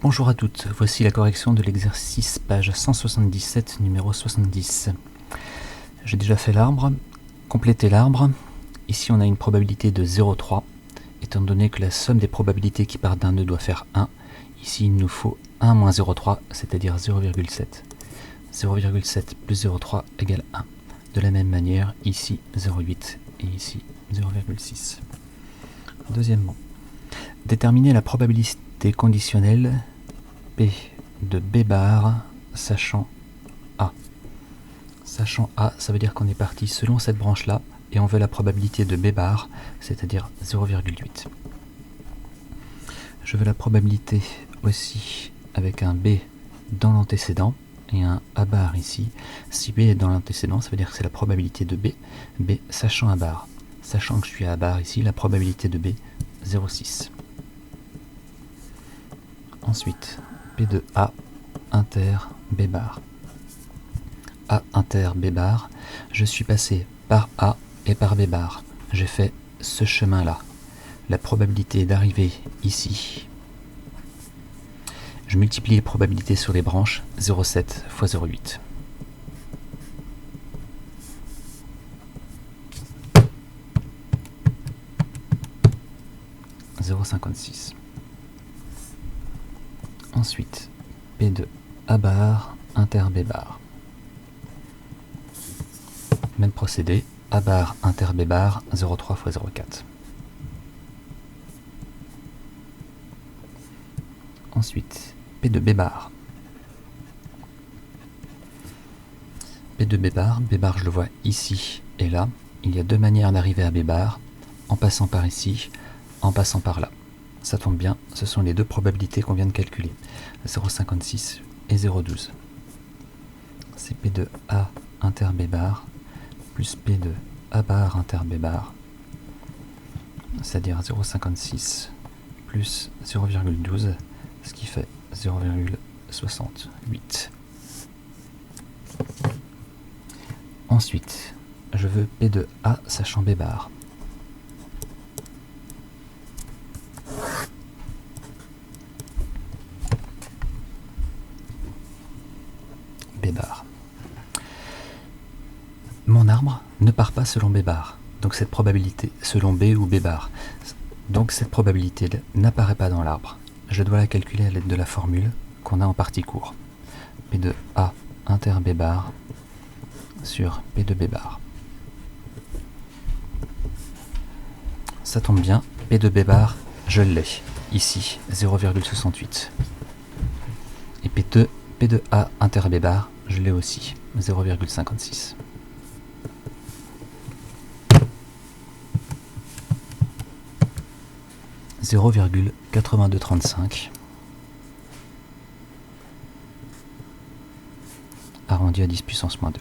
Bonjour à toutes, voici la correction de l'exercice page 177, numéro 70. J'ai déjà fait l'arbre, complétez l'arbre. Ici on a une probabilité de 0,3, étant donné que la somme des probabilités qui partent d'un nœud doit faire 1. Ici il nous faut 1 moins 0,3, c'est-à-dire 0,7. 0,7 plus 0,3 égale 1. De la même manière, ici 0,8 et ici 0,6. Deuxièmement, déterminer la probabilité conditionnelle P de B bar sachant A. Sachant A, ça veut dire qu'on est parti selon cette branche-là et on veut la probabilité de B bar, c'est-à-dire 0,8. Je veux la probabilité aussi avec un B dans l'antécédent et un A bar ici. Si B est dans l'antécédent, ça veut dire que c'est la probabilité de B. B sachant A bar. Sachant que je suis à A bar ici, la probabilité de B, 0,6. Ensuite, P de A inter B bar. A inter B bar, je suis passé par A et par B bar. J'ai fait ce chemin-là. La probabilité d'arriver ici, je multiplie les probabilités sur les branches, 0,7 fois 0,8. « 0,56. Ensuite, P de A bar inter B bar. Même procédé, A bar inter B bar, 0,3 fois 0,4. Ensuite, P de B bar. P de B bar je le vois ici et là. Il y a deux manières d'arriver à B bar, en passant par ici, en passant par là. Ça tombe bien, ce sont les deux probabilités qu'on vient de calculer, 0,56 et 0,12. C'est P de A inter B bar plus P de A bar inter B bar, c'est-à-dire 0,56 plus 0,12, ce qui fait 0,68. Ensuite, je veux P de A sachant B bar. B bar. Mon arbre ne part pas selon B bar, donc cette probabilité selon B ou B bar. Donc cette probabilité n'apparaît pas dans l'arbre. Je dois la calculer à l'aide de la formule qu'on a en partie court. P de A inter B bar sur P de B bar. Ça tombe bien, P de B bar, je l'ai, ici, 0,68. Et P de A inter B bar, je l'ai aussi, 0,56. « 0,8235 arrondi à 10 puissance moins 2.